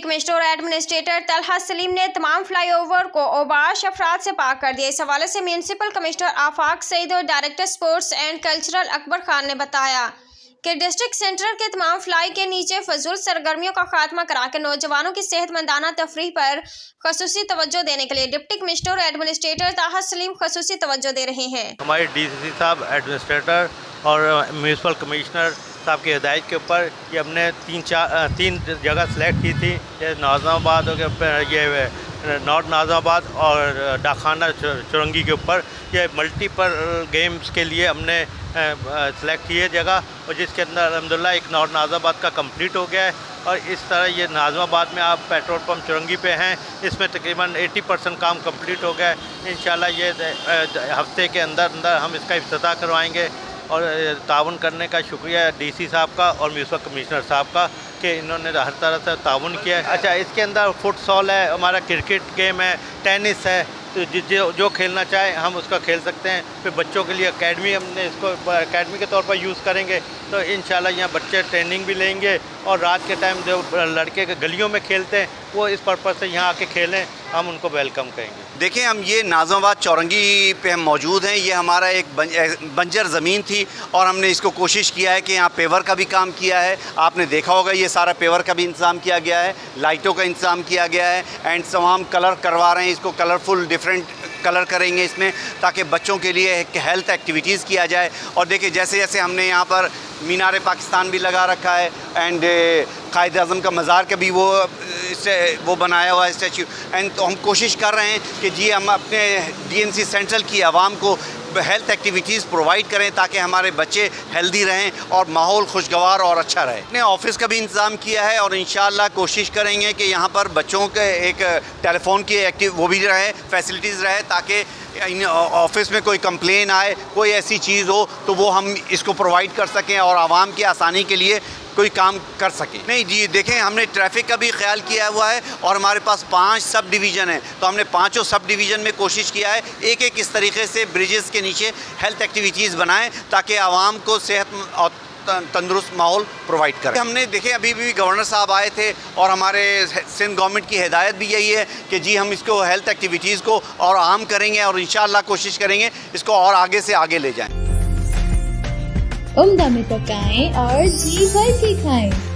Commissioner और administrator Talha Salim ने तमाम फ्लाईओवर को औबाश अफराद से पाक कर दिया। इस हवाले से म्यूनसिपल कमिश्नर आफाक सईद और director sports and cultural Akbar Khan ने बताया कि डिस्ट्रिक्ट सेंटर के तमाम फ्लाई के नीचे फजूल सरगर्मियों का खात्मा करा के नौजवानों की सेहतमंदाना तफरीह पर खसूसी तवज्जो देने के लिए डिप्टी कमिश्नर और एडमिनिस्ट्रेटर तलहा सलीम खसूसी तवज्जो दे रहे हैं। हमारे डीसीसी साहब, एडमिनिस्ट्रेटर और म्यूनसिपल कमिश्नर साहब की हिदायत के ऊपर ये हमने तीन जगह सेलेक्ट की थी। ये नाज़िमाबाद हो गया, ये नॉर्थ नाज़िमाबाद और डाखाना चुरंगी के ऊपर ये मल्टीपल गेम्स के लिए हमने सेलेक्ट की है जगह, और जिसके अंदर अल्हम्दुलिल्लाह एक नॉर्थ नाज़िमाबाद का कंप्लीट हो गया है। और इस तरह ये नाज़िमाबाद में आप पेट्रोल पंप चुरंगी पे हैं, इसमें तकरीबन 80% काम कंप्लीट हो गया है। इंशाल्लाह ये हफ्ते के अंदर हम इसका इफ्तिताह करवाएंगे। और ताउन करने का शुक्रिया डीसी साहब का और म्यूनसिपल कमिश्नर साहब का कि इन्होंने हर तरह से ताउन किया है। अच्छा, इसके अंदर फुटसॉल है, हमारा क्रिकेट गेम है, टेनिस है, तो जो खेलना चाहे हम उसका खेल सकते हैं। फिर बच्चों के लिए एकेडमी, हमने इसको एकेडमी के तौर पर यूज़ करेंगे, तो इंशाल्लाह यहाँ बच्चे ट्रेनिंग भी लेंगे। और रात के टाइम जो लड़के गलियों में खेलते हैं वो इस पर्पज़ से यहाँ आके खेलें, हम उनको वेलकम करेंगे। देखिए, हम ये नाज़िमाबाद चौरंगी पे हम मौजूद हैं। ये हमारा एक बंजर ज़मीन थी और हमने इसको कोशिश किया है कि यहाँ पेवर का भी काम किया है। आपने देखा होगा ये सारा पेवर का भी इंतज़ाम किया गया है, लाइटों का इंतज़ाम किया गया है, एंड तमाम कलर करवा रहे हैं। इसको कलरफुल डिफरेंट कलर करेंगे इसमें, ताकि बच्चों के लिए एक हेल्थ एक्टिविटीज़ किया जाए। और देखिए, जैसे जैसे हमने यहाँ पर मीनार पाकिस्तान भी लगा रखा है, एंड कायद आज़म का मज़ार का भी वो बनाया हुआ है स्टैचू। एंड तो हम कोशिश कर रहे हैं कि जी हम अपने डीएनसी सेंट्रल की आवाम को हेल्थ एक्टिविटीज़ प्रोवाइड करें ताकि हमारे बच्चे हेल्दी रहें और माहौल खुशगवार और अच्छा रहे। हमने ऑफ़िस का भी इंतज़ाम किया है और इंशाअल्लाह कोशिश करेंगे कि यहाँ पर बच्चों के एक टेलीफोन की वो भी रहे, फैसिलिटीज़ रहे, ताकि ऑफ़िस में कोई कंप्लेन आए, कोई ऐसी चीज़ हो तो वो हम इसको प्रोवाइड कर सकें और आवाम की आसानी के लिए कोई काम कर सके। नहीं जी, देखें, हमने ट्रैफिक का भी ख्याल किया हुआ है और हमारे पास 5 सब डिवीज़न है, तो हमने 5 सब डिवीज़न में कोशिश किया है एक इस तरीके से ब्रिजेस के नीचे हेल्थ एक्टिविटीज़ बनाएं ताकि आवाम को सेहत और तंदुरुस्त माहौल प्रोवाइड करें। हमने देखें, अभी भी गवर्नर साहब आए थे और हमारे सिंध गवर्नमेंट की हिदायत भी यही है कि जी हम इसको हेल्थ एक्टिविटीज़ को और आम करेंगे और इंशाअल्लाह कोशिश करेंगे इसको और आगे से आगे ले जाएं। उम्दा में पकाएं और जी भर के खाएं।